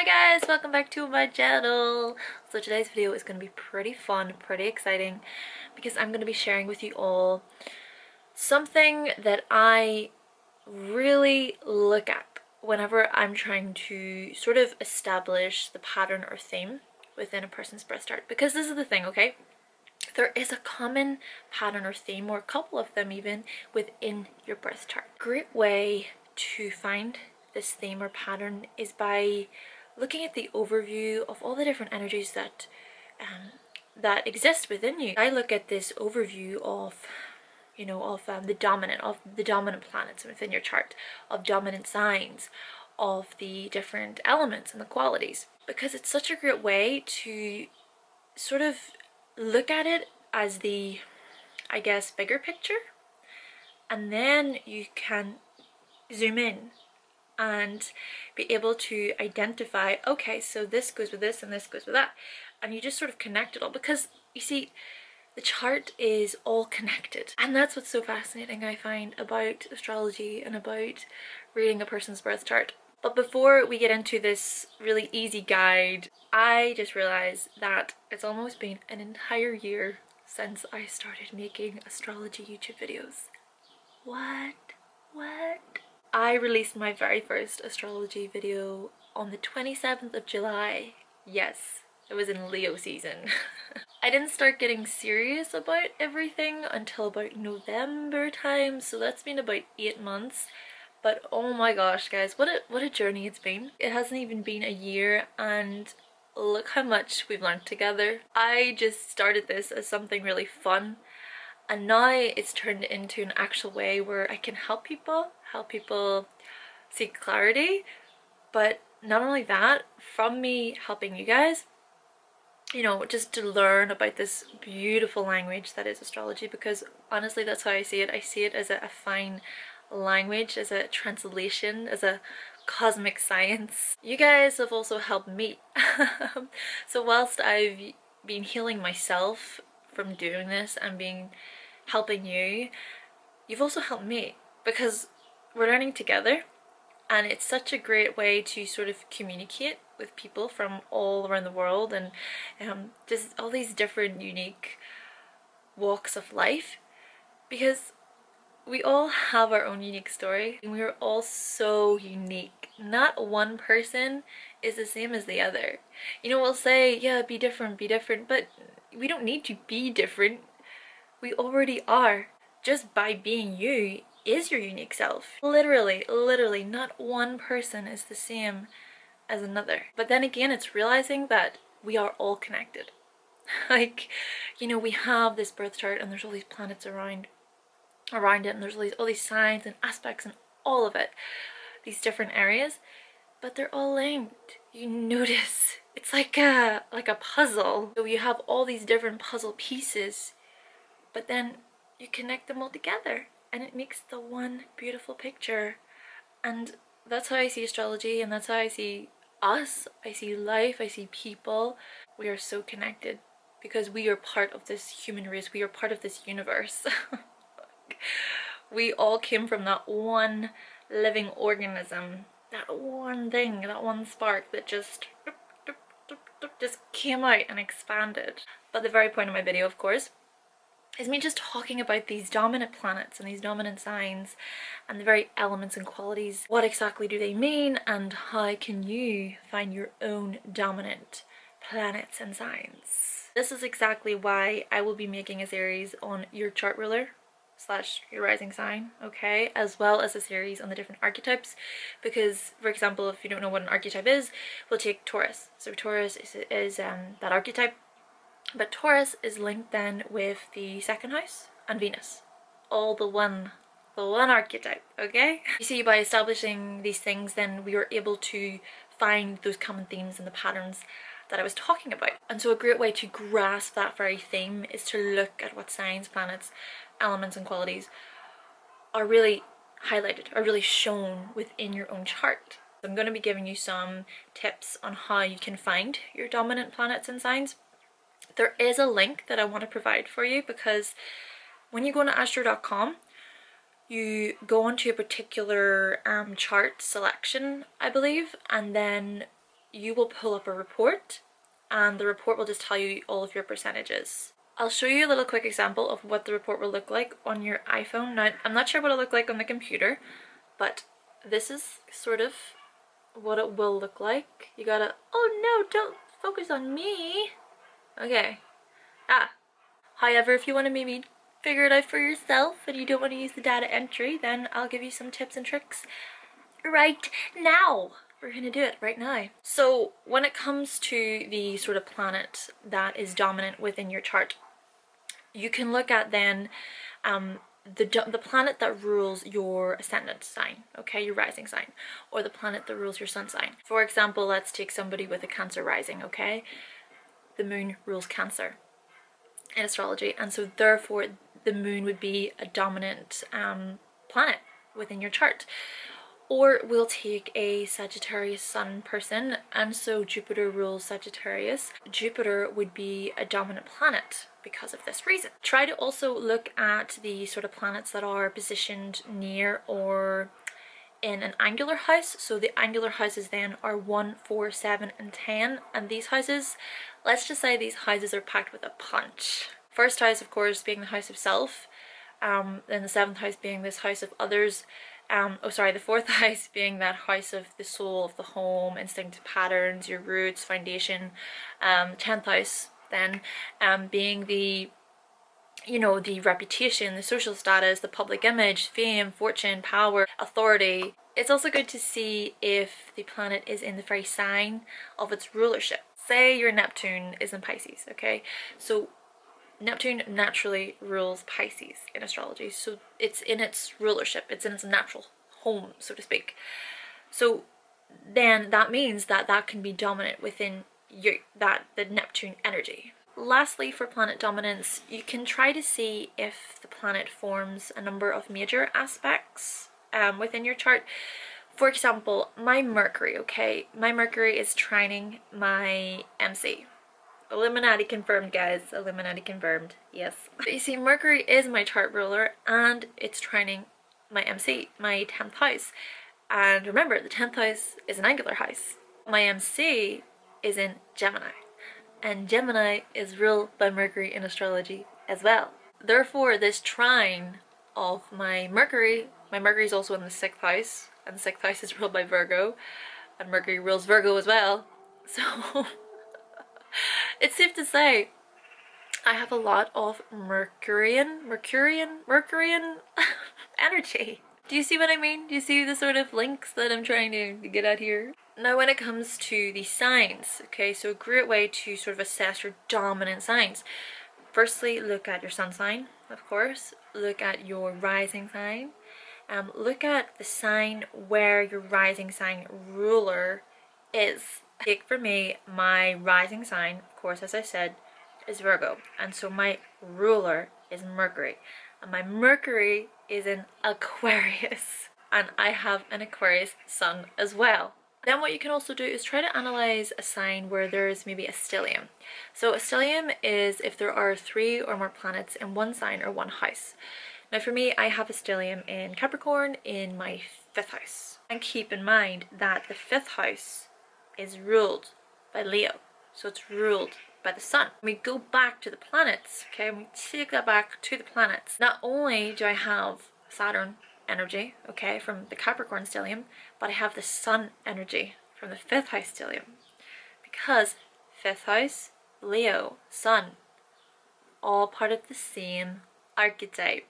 Hi guys, welcome back to my channel. So today's video is going to be pretty fun, pretty exciting, because I'm going to be sharing with you all something that I really look at whenever I'm trying to sort of establish the pattern or theme within a person's birth chart. Because this is the thing, okay? There is a common pattern or theme, or a couple of them even, within your birth chart. Great way to find this theme or pattern is by looking at the overview of all the different energies that that exist within you. I look at this overview of the dominant planets within your chart, of dominant signs, of the different elements and the qualities, because it's such a great way to sort of look at it as the, I guess, bigger picture, and then you can zoom in and be able to identify, okay, so this goes with this and this goes with that, and you just sort of connect it all, because you see, the chart is all connected. And that's what's so fascinating, I find, about astrology and about reading a person's birth chart. But before we get into this really easy guide, I just realized that it's almost been an entire year since I started making astrology YouTube videos. What? I released my very first astrology video on the 27th of July. Yes, it was in Leo season. I didn't start getting serious about everything until about November time, so that's been about 8 months. But oh my gosh guys, what a journey it's been. It hasn't even been a year and look how much we've learned together. I just started this as something really fun, and now it's turned into an actual way where I can help people seek clarity. But not only that, from me helping you guys, you know, just to learn about this beautiful language that is astrology, because honestly that's how I see it. I see it as a fine language, as a translation, as a cosmic science. You guys have also helped me. So whilst I've been healing myself from doing this and helping you, you've also helped me, because we're learning together, and it's such a great way to sort of communicate with people from all around the world, and just all these different unique walks of life, because we all have our own unique story and we are all so unique. Not one person is the same as the other. You know, we'll say, yeah, be different, but we don't need to be different. We already are. Just by being you is your unique self. Literally, not one person is the same as another. But then again, it's realizing that we are all connected. Like, you know, we have this birth chart and there's all these planets around it, and there's all these signs and aspects and all of it, these different areas, but they're all linked. You notice it's like a puzzle. So you have all these different puzzle pieces, but then you connect them all together and it makes the one beautiful picture. And that's how I see astrology, and that's how I see us. I see life, I see people. We are so connected because we are part of this human race. We are part of this universe. We all came from that one living organism, that one thing, that one spark that just came out and expanded. But the very point of my video, of course, is me just talking about these dominant planets and these dominant signs and the very elements and qualities. What exactly do they mean, and how can you find your own dominant planets and signs? This is exactly why I will be making a series on your chart ruler / your rising sign, okay, as well as a series on the different archetypes, because, for example, if you don't know what an archetype is, we'll take Taurus. So Taurus is that archetype, but Taurus is linked then with the second house and Venus, all the one archetype, okay? You see, by establishing these things, then we are able to find those common themes and the patterns that I was talking about. And so a great way to grasp that very theme is to look at what signs, planets, elements and qualities are really highlighted, are really shown within your own chart. I'm going to be giving you some tips on how you can find your dominant planets and signs. There is a link that I want to provide for you, because when you go to astro.com, you go onto a particular chart selection, I believe, and then you will pull up a report, and the report will just tell you all of your percentages. I'll show you a little quick example of what the report will look like on your iPhone. Now, I'm not sure what it'll look like on the computer, but this is sort of what it will look like. You gotta, oh no, don't focus on me. Okay. However, if you want to maybe figure it out for yourself and you don't want to use the data entry, then I'll give you some tips and tricks right now. We're gonna do it right now. So when it comes to the sort of planet that is dominant within your chart, you can look at then the planet that rules your ascendant sign, okay, your rising sign, or the planet that rules your sun sign. For example, let's take somebody with a Cancer rising, okay? The moon rules Cancer in astrology, and so therefore the moon would be a dominant planet within your chart. Or we'll take a Sagittarius sun person, and so Jupiter rules Sagittarius. Jupiter would be a dominant planet because of this reason. Try to also look at the sort of planets that are positioned near or in an angular house. So the angular houses then are 1, 4, 7 and 10, and these houses, let's just say these houses are packed with a punch. First house, of course, being the house of self, then the 7th house being this house of others, the 4th house being that house of the soul, of the home, instinctive patterns, your roots, foundation. 10th house then being the, you know, the reputation, the social status, the public image, fame, fortune, power, authority. It's also good to see if the planet is in the very sign of its rulership. Say your Neptune is in Pisces, okay? So Neptune naturally rules Pisces in astrology, so it's in its rulership, it's in its natural home, so to speak. So then that means that that can be dominant within the Neptune energy. Lastly, for planet dominance, you can try to see if the planet forms a number of major aspects within your chart. For example, my Mercury, okay? My Mercury is trining my MC. Illuminati confirmed, guys. Illuminati confirmed. Yes. But you see, Mercury is my chart ruler, and it's trining my MC, my 10th house. And remember, the 10th house is an angular house. My MC is in Gemini, and Gemini is ruled by Mercury in astrology as well. Therefore, this trine of my Mercury is also in the 6th house, and the 6th house is ruled by Virgo, and Mercury rules Virgo as well. So it's safe to say I have a lot of Mercurian energy. Do you see what I mean? Do you see the sort of links that I'm trying to get at here? Now when it comes to the signs, okay, so a great way to sort of assess your dominant signs. Firstly, look at your sun sign, of course. Look at your rising sign. Look at the sign where your rising sign ruler is. Take for me, my rising sign, of course, as I said, is Virgo, and so my ruler is Mercury, and my Mercury is in Aquarius, and I have an Aquarius sun as well. Then what you can also do is try to analyze a sign where there's maybe a stellium. So a stellium is if there are 3 or more planets in one sign or one house. Now for me, I have a stellium in Capricorn in my 5th house. And keep in mind that the 5th house is ruled by Leo, so it's ruled by the sun. When we go back to the planets, okay, and we take that back to the planets, not only do I have Saturn energy, okay, from the Capricorn stellium, but I have the sun energy from the 5th house stellium, because 5th house, Leo, sun, all part of the same archetype.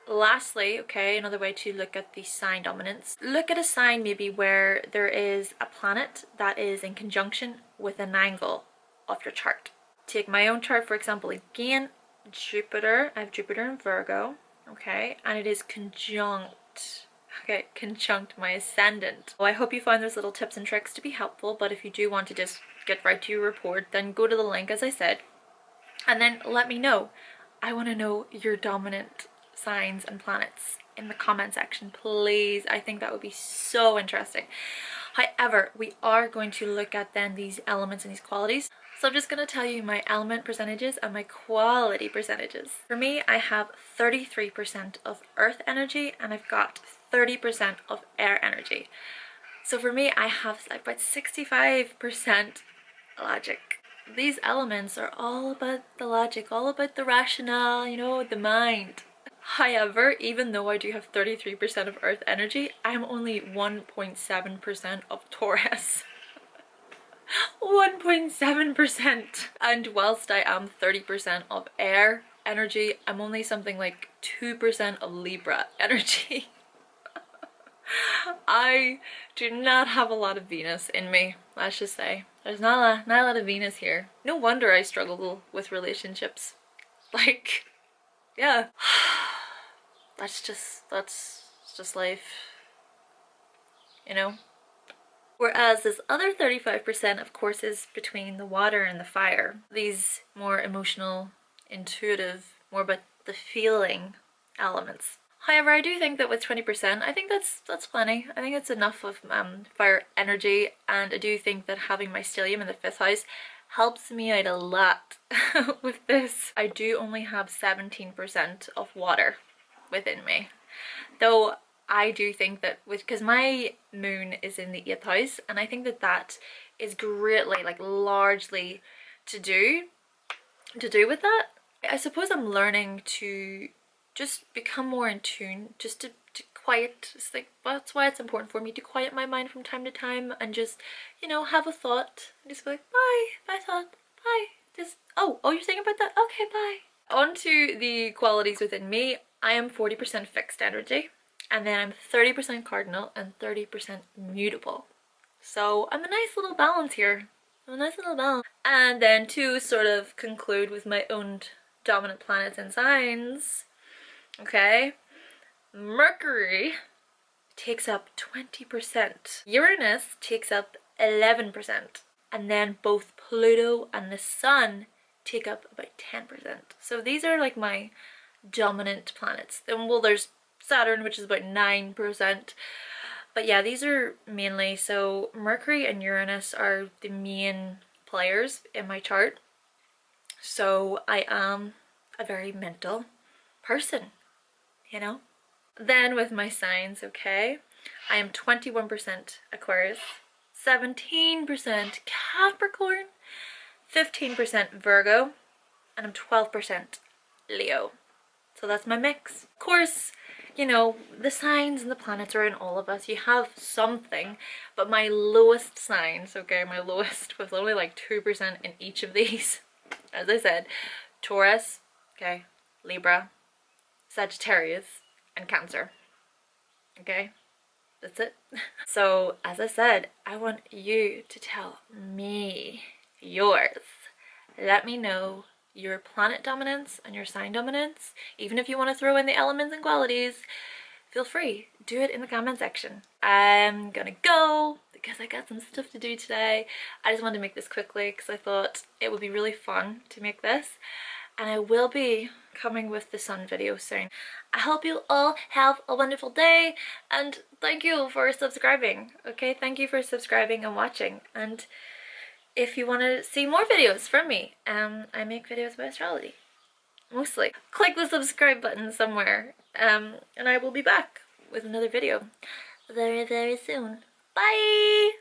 Lastly, okay, another way to look at the sign dominance, look at a sign maybe where there is a planet that is in conjunction with an angle of your chart. Take my own chart, for example, again, Jupiter, I have Jupiter in Virgo, okay, and it is conjunct my ascendant. Well, I hope you found those little tips and tricks to be helpful, but if you do want to just get right to your report, then go to the link as I said, and then let me know. I want to know your dominant signs and planets in the comment section, please. I think that would be so interesting. However, we are going to look at then these elements and these qualities. So I'm just going to tell you my element percentages and my quality percentages. For me, I have 33% of earth energy and I've got 30% of air energy. So for me, I have about 65% logic. These elements are all about the logic, all about the rationale, you know, the mind. However, even though I do have 33% of Earth energy, I'm only 1.7% of Taurus. 1.7%. And whilst I am 30% of air energy, I'm only something like 2% of Libra energy. I do not have a lot of Venus in me, let's just say. There's not a lot of Venus here. No wonder I struggle with relationships. Like, yeah. That's just life, you know? Whereas this other 35% of course is between the water and the fire. These more emotional, intuitive, more about the feeling elements. However, I do think that with 20%, I think that's plenty. I think it's enough of fire energy, and I do think that having my stellium in the 5th house helps me out a lot with this. I do only have 17% of water within me, though I do think that because my moon is in the 8th house, and I think that that is greatly, like largely to do with that. I suppose I'm learning to just become more in tune, just to quiet. It's like, that's why it's important for me to quiet my mind from time to time and just, you know, have a thought and just be like, bye thought, bye. Just, oh, you're thinking about that? Okay, bye. On to the qualities within me. I am 40% fixed energy, and then I'm 30% cardinal and 30% mutable. So I'm a nice little balance here. I'm a nice little balance. And then to sort of conclude with my own dominant planets and signs, okay, Mercury takes up 20%, Uranus takes up 11%, and then both Pluto and the Sun take up about 10%. So these are like my dominant planets. Then, well, there's Saturn, which is about 9%, but yeah, these are mainly, so Mercury and Uranus are the main players in my chart. So I am a very mental person, you know. Then with my signs, okay, I am 21% Aquarius, 17% Capricorn, 15% Virgo, and I'm 12% Leo. So that's my mix. Of course, you know, the signs and the planets are in all of us. You have something, but my lowest signs, okay, my lowest, with only like 2% in each of these, as I said, Taurus, okay, Libra, Sagittarius, and Cancer. Okay, that's it. So as I said, I want you to tell me yours. Let me know your planet dominance and your sign dominance. Even if you want to throw in the elements and qualities, feel free, do it in the comment section. I'm gonna go because I got some stuff to do today. I just wanted to make this quickly because I thought it would be really fun to make this, and I will be coming with the sun video soon. I hope you all have a wonderful day, and thank you for subscribing. Okay, thank you for subscribing and watching. And if you want to see more videos from me, I make videos about astrology, mostly. Click the subscribe button somewhere, and I will be back with another video very, very soon. Bye!